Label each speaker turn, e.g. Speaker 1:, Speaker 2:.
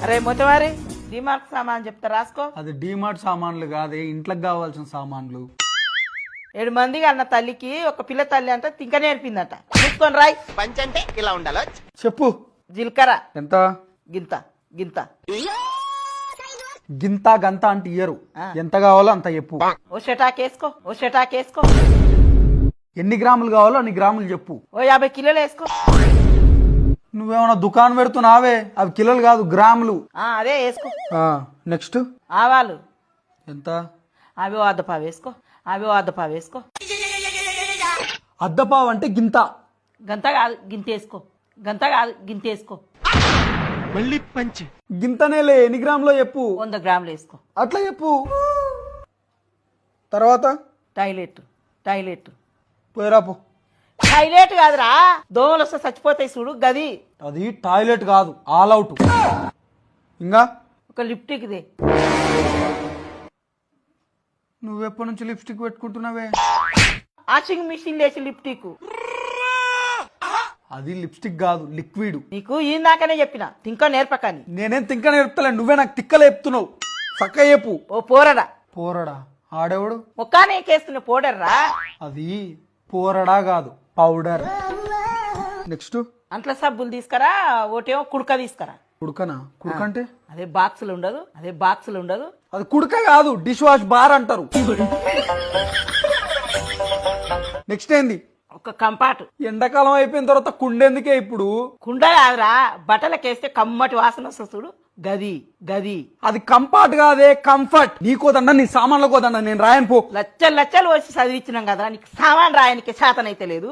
Speaker 1: అరే మొత్తవారి డిమార్ట్ సామాన్ చెప్తా రాసుకో.
Speaker 2: అది డిమార్ట్ సామాన్లు కాదే, ఇంట్లోకి కావాల్సిన సామాన్లు.
Speaker 1: 7 మందికి అన్న తల్లికి ఒక పిల్ల తల్లి అంటే తింక నేర్పిందట. చూసుకొని రాయ్.
Speaker 3: పంచ్ అంటే ఇలా ఉండాలో.
Speaker 2: చెప్పు.
Speaker 1: జీలకర్ర
Speaker 2: ఎంత?
Speaker 1: గింత గింత.
Speaker 2: గింత గంత అంటే ఇయ్యరు, ఎంత కావాలో అంత చెప్పు.
Speaker 1: ఓ షటాకేసుకో, ఓ షటాకేసుకో.
Speaker 2: ఎన్ని గ్రాములు కావాలో అన్ని గ్రాములు చెప్పు.
Speaker 1: ఓ 50 కిలోలు వేసుకో.
Speaker 2: నువ్వేమన్నా దుకాణం పెడుతున్నావే, అవి కిలోలు కాదు గ్రాములు.
Speaker 1: అదే వేసుకో.
Speaker 2: నెక్స్ట్
Speaker 1: ఆవాలు
Speaker 2: ఎంత?
Speaker 1: అవి అద్దపావు వేసుకో, అవి అద్దపావు వేసుకో.
Speaker 2: అద్దపావు అంటే గింత.
Speaker 1: గంత కాదు గింత వేసుకో, గంత కాదు గింత వేసుకో.
Speaker 3: మళ్ళీ పంచ్.
Speaker 2: గింతనేలే, ఎన్ని గ్రాములో చెప్పు.
Speaker 1: 100 గ్రాములు వేసుకో.
Speaker 2: అట్లా చెప్పు. తర్వాత
Speaker 1: టాయిలెట్ టాయిలెట్
Speaker 2: పోయిరాపు.
Speaker 1: టాయిలెట్ కాదురా, దోమలు వస్తే చచ్చిపోతాయి చూడు గది.
Speaker 2: అది టాయిలెట్ కాదు, ఆల్ అవుట్. ఇంకా
Speaker 1: ఒక లిప్టిక్ దే.
Speaker 2: నువ్వెప్పటి నుంచి లిప్స్టిక్ పెట్టుకుంటున్నావే?
Speaker 1: వాషింగ్ మిషన్ లేచి లిప్టిక్.
Speaker 2: అది లిప్స్టిక్ కాదు, లిక్విడ్.
Speaker 1: నీకు ఇందాకనే చెప్పిన తింక నేర్పకని.
Speaker 2: నేనేం తింక నేర్పుతలే, నువ్వే నాకు తిక్కలు చెప్తున్నావు. చక్క చెప్పు.
Speaker 1: ఓ పోరడా.
Speaker 2: పోరడా? ఆడేవాడు?
Speaker 1: ముఖానే కేస్తున్న పోడర్రా.
Speaker 2: అది పోరడా కాదు, పౌడర్. నెక్స్ట్
Speaker 1: అంట్ల సబ్బులు తీసుకురా, ఒకటేమో కుడక తీసుకురా.
Speaker 2: కుడుకనా? కుడుక అంటే
Speaker 1: అదే బాక్సులు ఉండదు, అదే బాక్సులు ఉండదు.
Speaker 2: అది కుడుక కాదు, డిష్ వాష్ బార్ అంటారు. నెక్స్ట్ ఏంది?
Speaker 1: ఒక కంపాటు.
Speaker 2: ఎండాకాలం అయిపోయిన తర్వాత కుండెందుకే ఇప్పుడు?
Speaker 1: కుండ కాదురా, బట్టలకేస్తే కమ్మటి వాసన వస్తుంది చూడు గది గది.
Speaker 2: అది కంఫర్ట్ కాదే, కంఫర్ట్. నీకోదండ, నీ సామాన్ల కోదండ, నేను రాయను పో.
Speaker 1: లచ్చలు లచ్చలు వచ్చి చదివించినాం కదా, నీకు సామాన్ రాయనికి శాతనైతే లేదు.